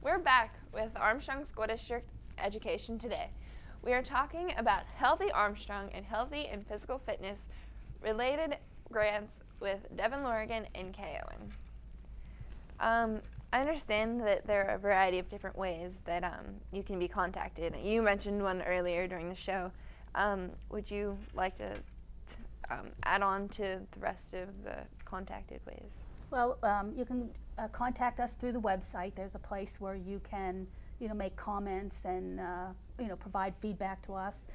We're back with Armstrong School District Education Today. We are talking about Healthy Armstrong and healthy and physical fitness related grants with Devin Lorigan and Kay Owen. I understand that there are a variety of different ways that you can be contacted. You mentioned one earlier during the show. Would you like to add on to the rest of the contacted ways? Well, you can contact us through the website. There's a place where you can, make comments and, provide feedback to us.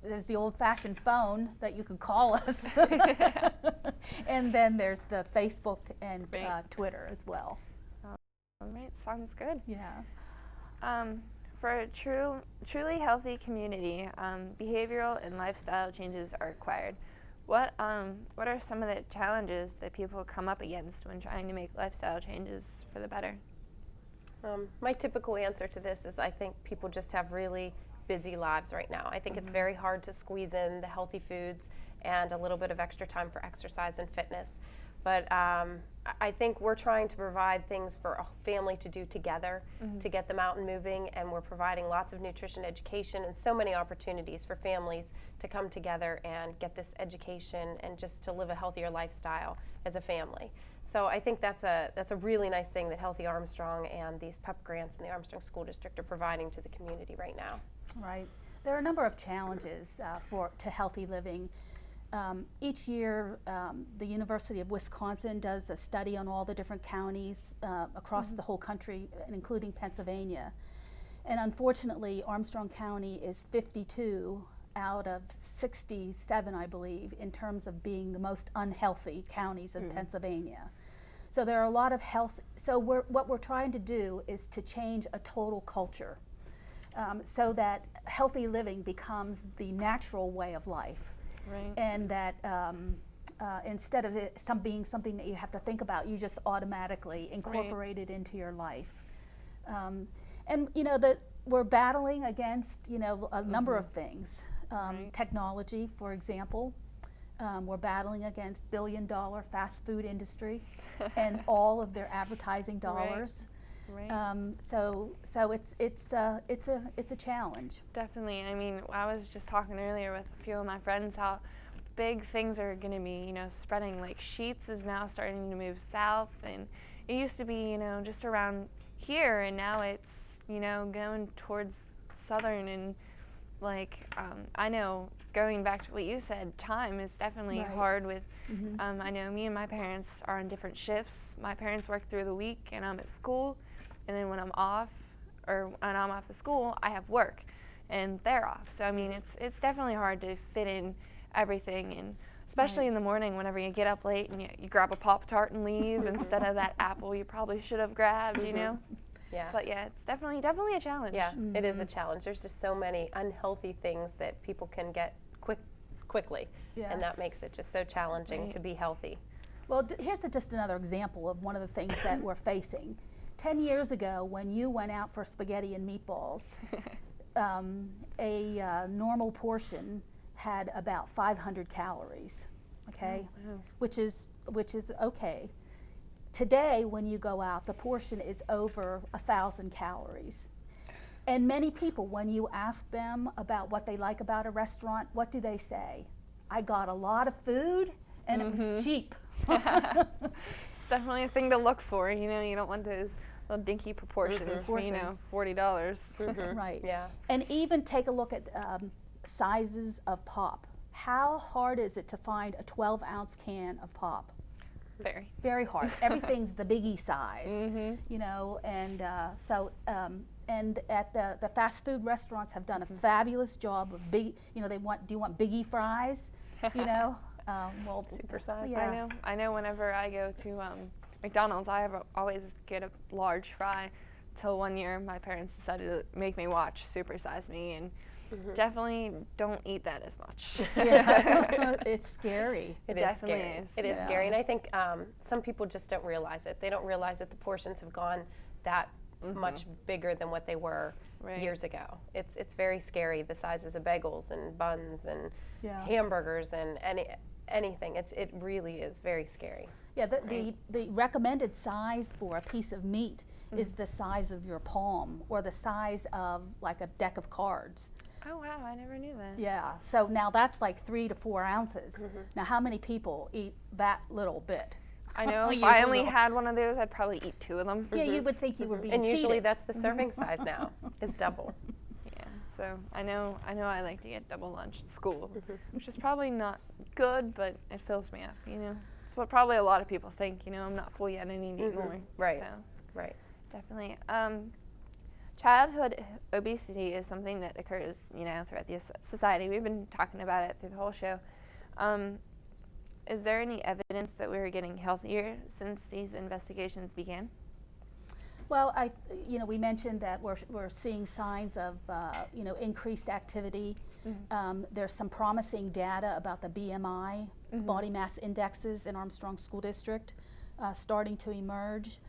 There's the old-fashioned phone that you can call us. And then there's the Facebook and Twitter as well. All right, sounds good. Yeah. For a truly healthy community, behavioral and lifestyle changes are required. What are some of the challenges that people come up against when trying to make lifestyle changes for the better? My typical answer to this is I think people just have really busy lives right now. I think it's very hard to squeeze in the healthy foods and a little bit of extra time for exercise and fitness. But I think we're trying to provide things for a family to do together to get them out and moving, and we're providing lots of nutrition education and so many opportunities for families to come together and get this education and just to live a healthier lifestyle as a family. So I think that's a really nice thing that Healthy Armstrong and these PEP grants in the Armstrong School District are providing to the community right now. Right. There are a number of challenges to healthy living. Each year, the University of Wisconsin does a study on all the different counties across the whole country, including Pennsylvania. And unfortunately, Armstrong County is 52 out of 67, I believe, in terms of being the most unhealthy counties in Pennsylvania. So there are a lot of health. So what we're trying to do is to change a total culture so that healthy living becomes the natural way of life. Right. And that instead of it being something that you have to think about, you just automatically incorporate it into your life. And we're battling against a number of things. Technology, for example. We're battling against billion-dollar fast food industry and all of their advertising dollars. Right. So it's a challenge. Definitely. I mean, I was just talking earlier with a few of my friends how big things are going to be, spreading. Like Sheetz is now starting to move south, and it used to be, just around here, and now it's, going towards southern. And I know, going back to what you said, time is definitely hard with, I know me and my parents are on different shifts. My parents work through the week, and I'm at school. And then when I'm off of school, I have work, and they're off. So I mean, it's definitely hard to fit in everything, and especially in the morning, whenever you get up late and you grab a Pop-Tart and leave instead of that apple you probably should have grabbed, Yeah. But yeah, it's definitely a challenge. Yeah, it is a challenge. There's just so many unhealthy things that people can get quickly, and that makes it just so challenging to be healthy. Well, here's just another example of one of the things that we're facing. 10 years ago, when you went out for spaghetti and meatballs, a normal portion had about 500 calories, okay? Oh, wow. Which is okay. Today, when you go out, the portion is over 1,000 calories. And many people, when you ask them about what they like about a restaurant, what do they say? I got a lot of food, and it was cheap. It's definitely a thing to look for. You don't want those little dinky proportions for $40. Right. Yeah. And even take a look at sizes of pop. How hard is it to find a 12-ounce can of pop? Very. Very hard. Everything's the biggie size, and and at the fast food restaurants have done a fabulous job of do you want biggie fries? Well, Super size. yeah. I know whenever I go to McDonald's, I always get a large fry. Till one year, my parents decided to make me watch Super Size Me, and definitely don't eat that as much. Yeah. It's scary. It definitely scary. is. It is scary, and I think some people just don't realize it. They don't realize that the portions have gone that much bigger than what they were years ago. It's very scary, the sizes of bagels and buns and hamburgers and anything. It really is very scary. Yeah, the recommended size for a piece of meat is the size of your palm or the size of like a deck of cards. Oh wow, I never knew that. Yeah, so now that's like 3 to 4 ounces. Now how many people eat that little bit? I know if You I only will. had one of those, I'd probably eat 2 of them. Yeah, you would think you were being And usually cheated. that's the serving size now, is double. Yeah, so I know I like to get double lunch at school, which is probably not good, but it fills me up, you know. It's what probably a lot of people think, you know, I'm not full yet, I need to eat more. Right. So Right. definitely. Childhood obesity is something that occurs, you know, throughout the society. We've been talking about it through the whole show. Is there any evidence that we're getting healthier since these investigations began? Well, we mentioned that we're seeing signs of, increased activity. There's some promising data about the BMI, body mass indexes in Armstrong School District, starting to emerge.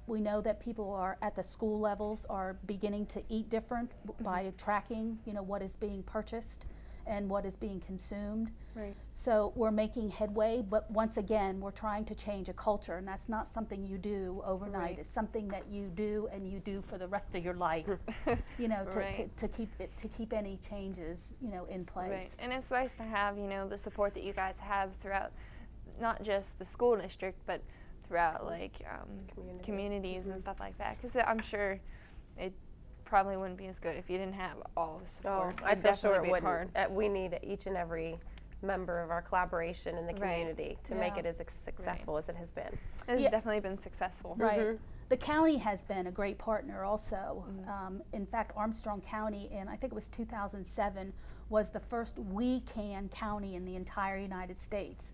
We know that people are at the school levels are beginning to eat different by tracking, what is being purchased and what is being consumed. Right. So we're making headway, but once again, we're trying to change a culture, and that's not something you do overnight. Right. It's something that you do and you do for the rest of your life, Right. to keep any changes, in place. Right. And it's nice to have, the support that you guys have throughout not just the school district, but throughout like communities and stuff like that. Because I'm sure it probably wouldn't be as good if you didn't have all the support. I feel sure it be hard. wouldn't. We need each and every member of our collaboration in the community to make Yeah. it as successful as it has been. It's Yeah. definitely been successful. Right. The county has been a great partner also. In fact, Armstrong County in, I think it was 2007, was the first We Can county in the entire United States.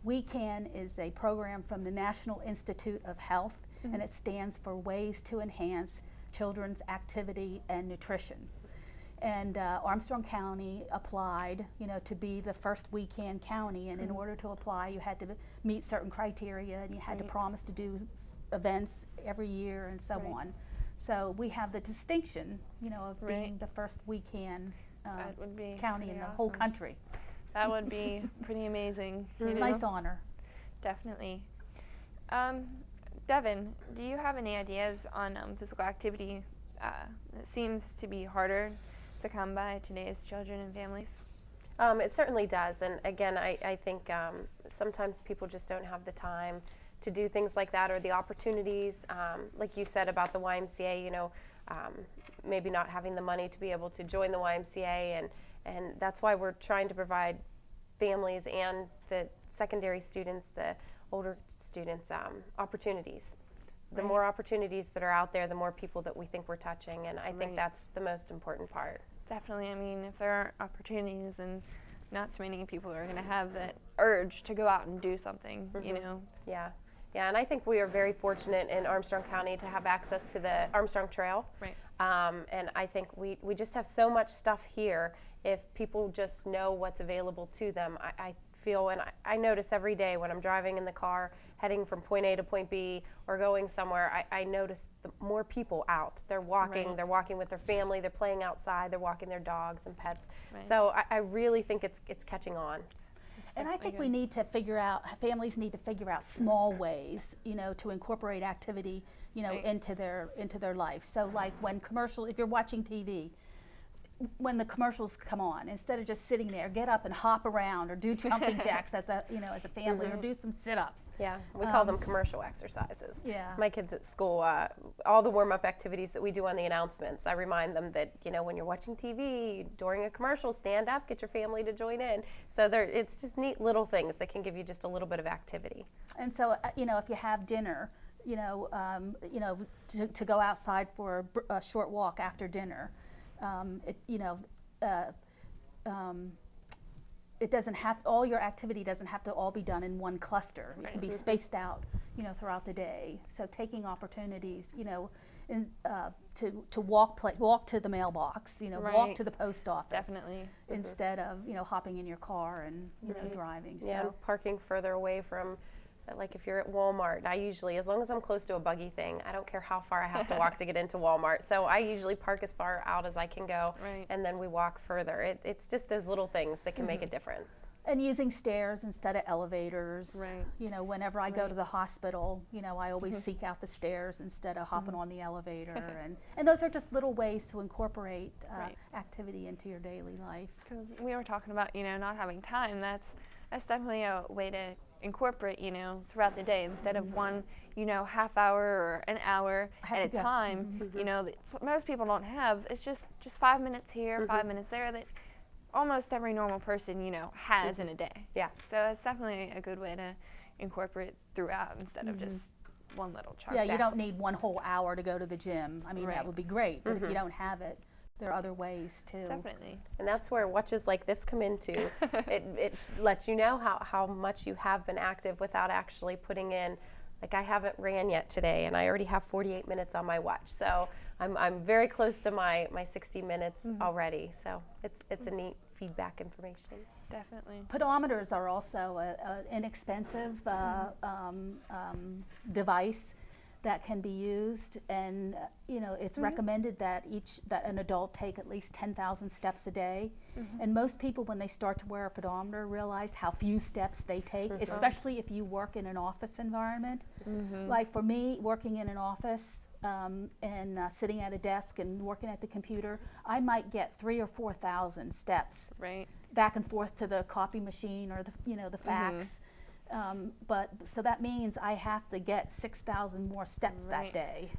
We Can is a program from the National Institute of Health, and it stands for Ways to Enhance Children's Activity and Nutrition. And Armstrong County applied, to be the first We Can county, and in order to apply, you had to meet certain criteria, and you had to promise to do events every year and so on. So we have the distinction, of being the first We Can That would be county in pretty the whole awesome. country. That would be pretty amazing. Nice honor. Definitely. Devin, do you have any ideas on physical activity that seems to be harder to come by today's children and families? It certainly does, and again, I think sometimes people just don't have the time to do things like that or the opportunities, like you said about the YMCA, maybe not having the money to be able to join the YMCA, and that's why we're trying to provide families and the secondary students, the older students, opportunities. The more opportunities that are out there, the more people that we think we're touching, and I think that's the most important part. Definitely. I mean, if there aren't opportunities, and not too many people are going to have that urge to go out and do something, Yeah, and I think we are very fortunate in Armstrong County to have access to the Armstrong Trail. Right. And I think we just have so much stuff here. If people just know what's available to them, I feel, and I notice every day when I'm driving in the car, heading from point A to point B, or going somewhere, I notice the more people out. They're walking, they're walking with their family, they're playing outside, they're walking their dogs and pets. Right. So I really think it's catching on. And I think we need to figure out, families need to figure out small ways, to incorporate activity, into their life. So like if you're watching TV, when the commercials come on, instead of just sitting there, get up and hop around or do jumping jacks as a family, or do some sit-ups. Yeah, we call them commercial exercises. Yeah. My kids at school, all the warm-up activities that we do on the announcements, I remind them that, when you're watching TV, during a commercial, stand up, get your family to join in. So it's just neat little things that can give you just a little bit of activity. And so, if you have dinner, to go outside for a short walk after dinner, it doesn't have, all your activity doesn't have to all be done in one cluster. It can be spaced out, throughout the day. So taking opportunities, to walk to the mailbox, walk to the post office. Definitely. Instead of, hopping in your car and, driving. Yeah, So parking further away from Like if you're at Walmart, I usually, as long as I'm close to a buggy thing, I don't care how far I have to walk to get into Walmart. So I usually park as far out as I can go, Right. and then we walk further. It's just those little things that can make a difference. And using stairs instead of elevators. Right. You know, whenever I go Right. to the hospital, you know, I always seek out the stairs instead of hopping on the elevator. And those are just little ways to incorporate Right. activity into your daily life. Because we were talking about, not having time. That's definitely a way to incorporate, throughout the day instead of one, half hour or an hour I have at a to go. time. That most people don't have. It's just 5 minutes here, 5 minutes there that almost every normal person, has in a day. Yeah. So it's definitely a good way to incorporate throughout instead of just one little chunk. Yeah, you don't need one whole hour to go to the gym. I mean, Right. that would be great, but if you don't have it, there are other ways too. Definitely. And that's where watches like this come into. It lets you know how much you have been active without actually putting in, like I haven't ran yet today and I already have 48 minutes on my watch. So I'm very close to my 60 minutes already. So it's a neat feedback information. Definitely. Pedometers are also an inexpensive device that can be used, and it's recommended that an adult take at least 10,000 steps a day. And most people, when they start to wear a pedometer, realize how few steps they take, especially if you work in an office environment. Like for me, working in an office and sitting at a desk and working at the computer, I might get 3,000 or 4,000 steps Right. back and forth to the copy machine or the fax. But so that means I have to get 6,000 more steps that Right. day.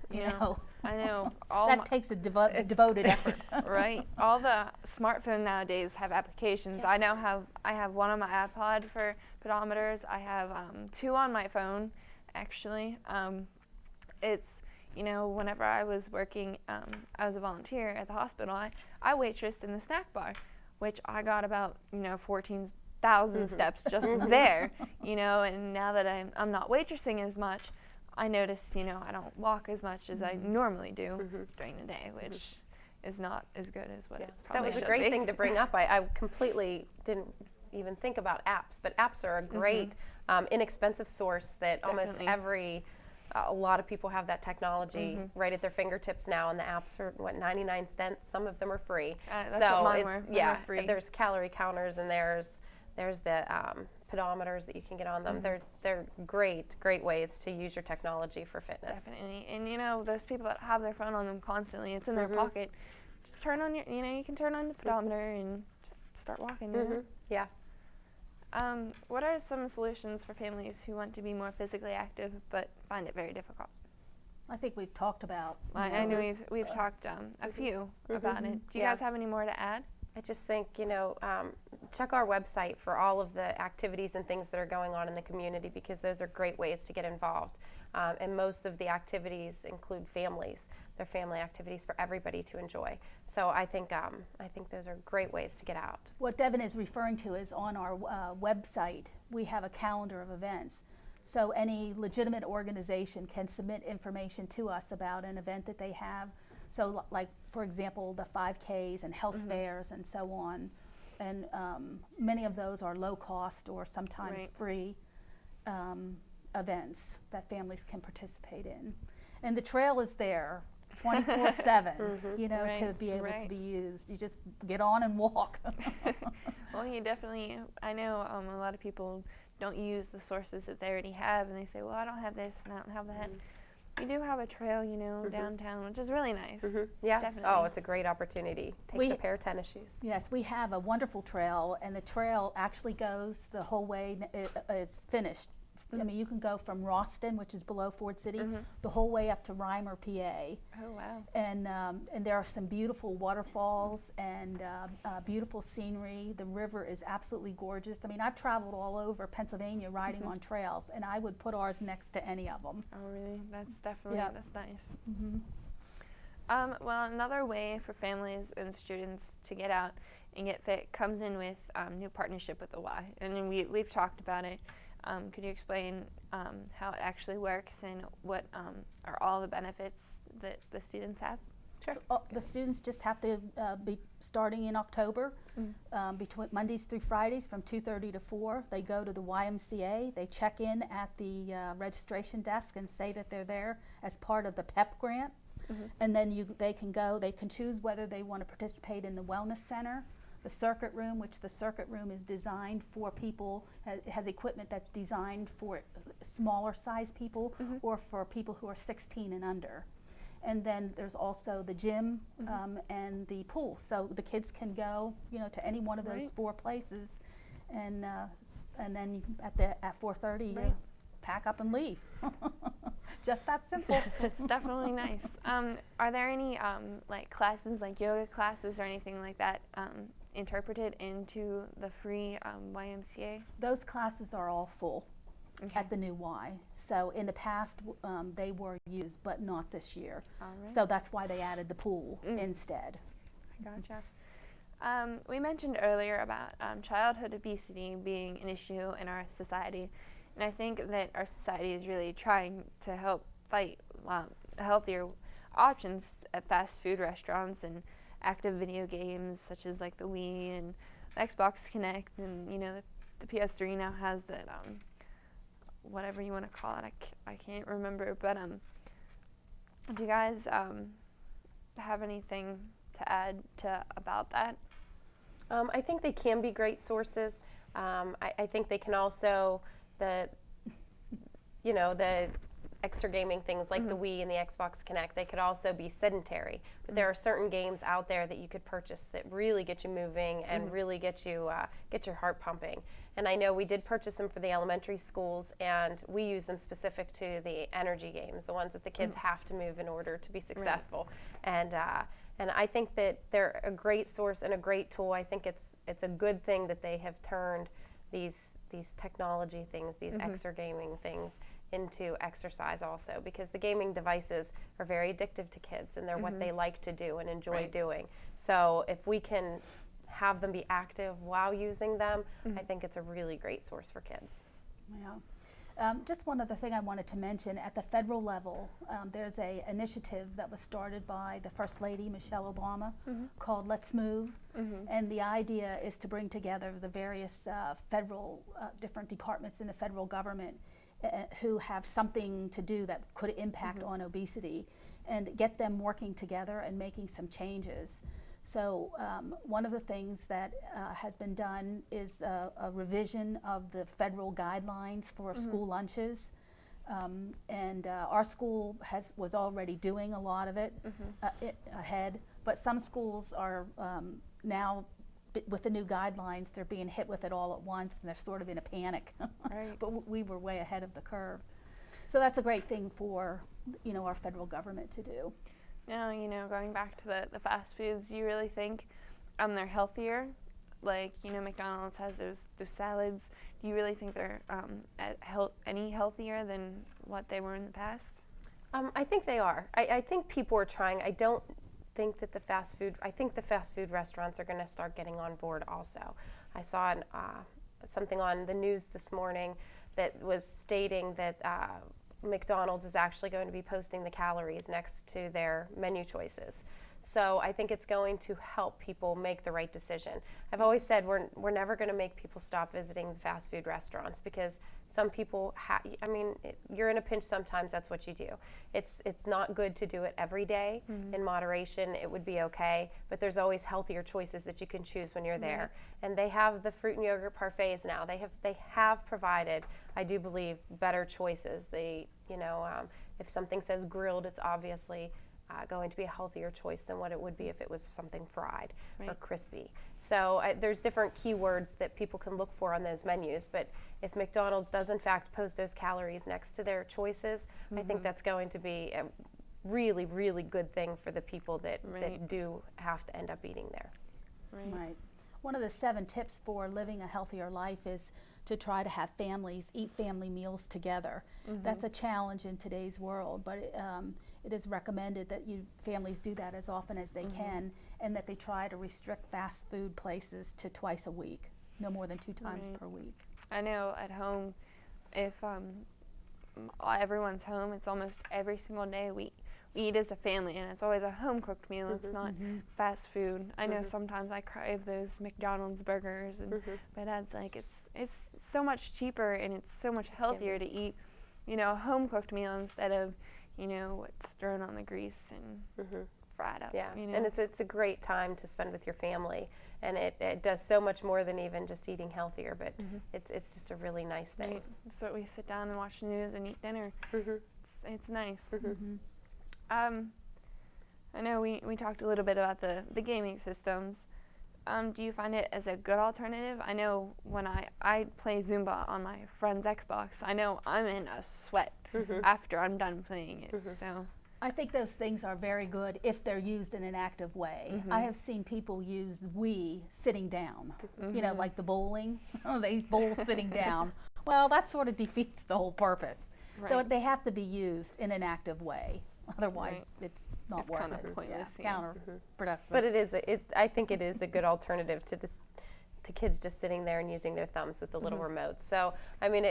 I know. All That takes a devoted effort. right. All the smartphone nowadays have applications. Yes. I have one on my iPod for pedometers. I have 2 on my phone, actually. It's whenever I was working, I was a volunteer at the hospital. I waitressed in the snack bar, which I got about 14,000 steps just there. And now that I'm not waitressing as much, I noticed I don't walk as much as I normally do during the day, which is not as good as what it That probably was a should great be. thing to bring up. I completely didn't even think about apps, but apps are a great inexpensive source that almost Definitely. a lot of people have that technology right at their fingertips now, and the apps are 99 cents. Some of them are free. That's so what mine it's were. Mine yeah, were free. there's calorie counters and there's the pedometers that you can get on them. They're great ways to use your technology for fitness. Definitely. And those people that have their phone on them constantly, it's in their pocket. Just turn on you can turn on the pedometer and just start walking. Yeah. What are some solutions for families who want to be more physically active but find it very difficult? I think we've talked about. I know we've talked a few about it. Do you Yeah. guys have any more to add? I just think, check our website for all of the activities and things that are going on in the community, because those are great ways to get involved. And most of the activities include families. They're family activities for everybody to enjoy. So I think those are great ways to get out. What Devin is referring to is on our website, we have a calendar of events. So any legitimate organization can submit information to us about an event that they have. So like, for example, the 5Ks and health fairs and so on. And many of those are low cost or sometimes Right. free events that families can participate in. And the trail is there 24/7, Right, to be able to right. be used. You just get on and walk. Well, you definitely, I know a lot of people don't use the sources that they already have, and they say, well, I don't have this and I don't have that. We do have a trail, downtown, which is really nice. Yeah. Definitely. Oh, it's a great opportunity. Takes a pair of tennis shoes. Yes, we have a wonderful trail, and the trail actually goes the whole way. It's finished. I mean, you can go from Ralston, which is below Ford City, the whole way up to Reimer, PA. Oh, wow. And there are some beautiful waterfalls and beautiful scenery. The river is absolutely gorgeous. I mean, I've traveled all over Pennsylvania riding on trails, and I would put ours next to any of them. Oh, really? That's definitely, Yeah. that's nice. Well, another way for families and students to get out and get fit comes in with new partnership with the Y. And we've talked about it. Could you explain how it actually works and what are all the benefits that the students have? Sure. The students just have to be starting in October, between Mondays through Fridays from 2:30 to 4. They go to the YMCA. They check in at the registration desk and say that they're there as part of the PEP grant. And then they can choose whether they want to participate in the Wellness Center, the circuit room, which the circuit room is designed for people, has equipment that's designed for smaller size people or for people who are 16 and under. And then there's also the gym and the pool. So the kids can go, to any one of those 4 places, and then at 4:30 you pack up and leave. Just that simple. It's definitely nice. Are there any like classes, like yoga classes or anything like that, interpreted into the free YMCA? Those classes are all full at the new Y. So in the past they were used, but not this year. So that's why they added the pool instead. Gotcha. We mentioned earlier about childhood obesity being an issue in our society, and I think that our society is really trying to help fight healthier options at fast food restaurants and active video games such as like the Wii and the Xbox Connect, and the PS3 now has that whatever you want to call it. I can't remember, but do you guys have anything to add about that? I think they can be great sources. I think they can also, the extra gaming things like the Wii and the Xbox Connect, they could also be sedentary. But there are certain games out there that you could purchase that really get you moving and really get your heart pumping. And I know we did purchase them for the elementary schools, and we use them specific to the energy games, the ones that the kids have to move in order to be successful. And I think that they're a great source and a great tool. I think it's a good thing that they have turned these technology things, these extra gaming things, into exercise also, because the gaming devices are very addictive to kids, and they're what they like to do and enjoy doing. So if we can have them be active while using them, I think it's a really great source for kids. Yeah. Just one other thing I wanted to mention. At the federal level, there's an initiative that was started by the First Lady, Michelle Obama, called Let's Move. And the idea is to bring together the various federal, different departments in the federal government who have something to do that could impact on obesity, and get them working together and making some changes. So one of the things that has been done is a revision of the federal guidelines for school lunches. And our school was already doing a lot of it ahead, but some schools are now, with the new guidelines, they're being hit with it all at once, and they're sort of in a panic. But we were way ahead of the curve. So that's a great thing for our federal government to do. Now, going back to the fast foods, do you really think they're healthier? Like, McDonald's has those salads. Do you really think they're any healthier than what they were in the past? I think they are. I think people are trying. I don't think that the fast food restaurants are going to start getting on board also. I saw something on the news this morning that was stating that McDonald's is actually going to be posting the calories next to their menu choices. So I think it's going to help people make the right decision. I've always said we're never going to make people stop visiting the fast food restaurants, because some people you're in a pinch sometimes, that's what you do. It's not good to do it every day. In moderation, it would be okay, but there's always healthier choices that you can choose when you're there. And they have the fruit and yogurt parfaits now. They have provided, I do believe, better choices. If something says grilled, it's obviously going to be a healthier choice than what it would be if it was something fried or crispy. So there's different keywords that people can look for on those menus, but if McDonald's does in fact post those calories next to their choices, I think that's going to be a really, really good thing for the people that do have to end up eating there. Right. One of the 7 tips for living a healthier life is to try to have families eat family meals together. That's a challenge in today's world, but it is recommended that families do that as often as they can, and that they try to restrict fast food places to twice a week, no more than 2 times per week. I know at home, if everyone's home, it's almost every single day we eat as a family, and it's always a home-cooked meal. It's not fast food. I know sometimes I crave those McDonald's burgers, and my dad's like, it's so much cheaper and it's so much healthier to eat, you know, a home-cooked meal instead of, you know, what's thrown on the grease and fried up. Yeah, you know? and it's a great time to spend with your family, and it does so much more than even just eating healthier, but it's just a really nice thing. Right. So we sit down and watch the news and eat dinner. It's nice. I know we talked a little bit about the gaming systems. Do you find it as a good alternative? I know when I play Zumba on my friend's Xbox, I know I'm in a sweat after I'm done playing it. So I think those things are very good if they're used in an active way. I have seen people use Wii sitting down, you know, like the bowling. They bowl sitting down. Well, that sort of defeats the whole purpose. So they have to be used in an active way. Otherwise, it's not worth kind of it. pointless. Counterproductive. But I think it is a good alternative to kids just sitting there and using their thumbs with the little remotes. So, I mean,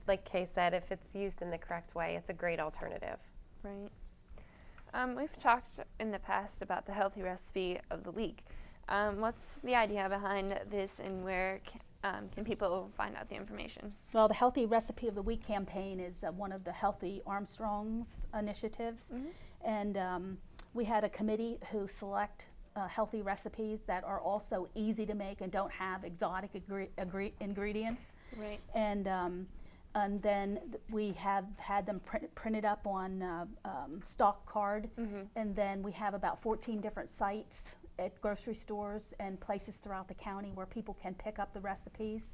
like Kay said, if it's used in the correct way, it's a great alternative. Right. We've talked in the past about the healthy recipe of the week. What's the idea behind this, and where can people find out the information? Well, the Healthy Recipe of the Week campaign is one of the Healthy Armstrong's initiatives. And we had a committee who select healthy recipes that are also easy to make and don't have exotic ingredients. Right. And then we have had them printed up on stock card. And then we have about 14 different sites at grocery stores and places throughout the county where people can pick up the recipes.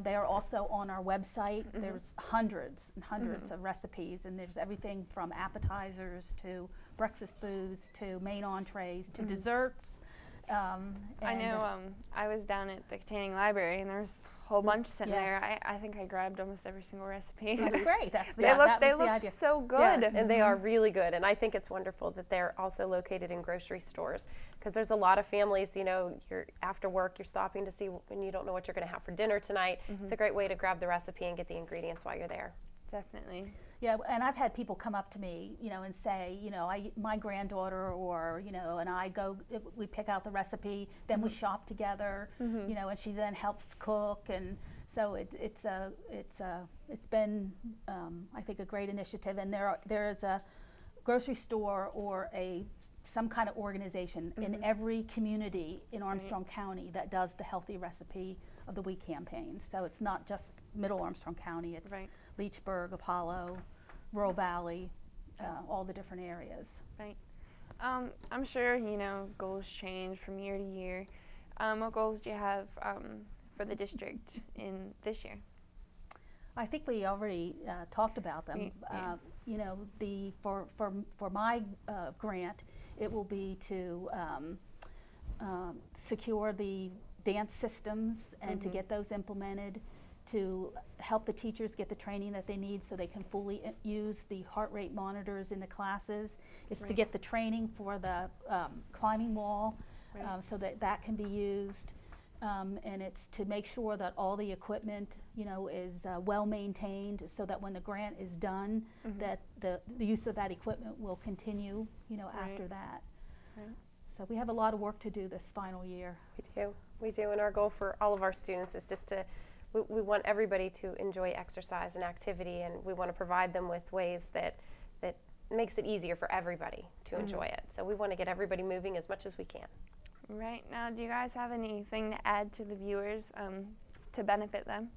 They are also on our website. There's hundreds and hundreds of recipes, and there's everything from appetizers to breakfast foods to main entrees to desserts. I know I was down at the Containing Library, and there's a whole bunch sitting there. I think I grabbed almost every single recipe. That's great. They look so good. Yeah, and they are really good. And I think it's wonderful that they're also located in grocery stores, because there's a lot of families, you know, you're after work, you're stopping to see, and you don't know what you're going to have for dinner tonight. It's a great way to grab the recipe and get the ingredients while you're there. Definitely. Yeah, and I've had people come up to me, you know, and say, you know, my granddaughter, or, you know, and I go, we pick out the recipe, then we shop together, you know, and she then helps cook, and so it's been I think a great initiative. And there is a grocery store or some kind of organization in every community in Armstrong County that does the Healthy Recipe of the Week campaign. So it's not just Middle Armstrong County, it's Leechburg, Apollo, Rural Valley, all the different areas. Right. I'm sure, you know, goals change from year to year. What goals do you have for the district in this year? I think we already talked about them. You know, for my grant, it will be to secure the dance systems and to get those implemented, to help the teachers get the training that they need so they can fully use the heart rate monitors in the classes. It's to get the training for the climbing wall so that can be used. And it's to make sure that all the equipment, you know, is well maintained, so that when the grant is done, that the use of that equipment will continue, you know, after that. So we have a lot of work to do this final year. We do, and our goal for all of our students is just to, we want everybody to enjoy exercise and activity, and we want to provide them with ways that makes it easier for everybody to enjoy it. So we want to get everybody moving as much as we can. Right. Now, do you guys have anything to add to the viewers to benefit them?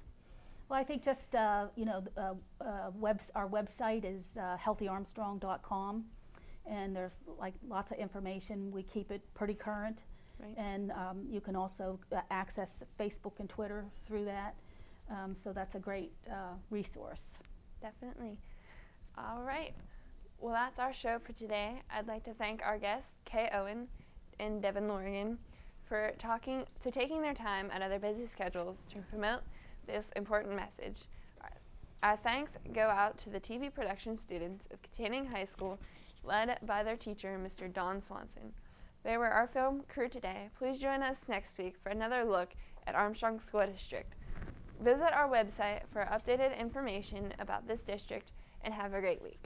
Well, I think just, you know, our website is healthyarmstrong.com, and there's like lots of information. We keep it pretty current. And you can also access Facebook and Twitter through that. So that's a great resource. Definitely. All right. Well, that's our show for today. I'd like to thank our guests, Kay Owen and Devin Lorigan, for taking their time out of their busy schedules to promote this important message. Our thanks go out to the TV production students of Containing High School, led by their teacher, Mr. Don Swanson. They were our film crew today. Please join us next week for another look at Armstrong School District. Visit our website for updated information about this district, and have a great week.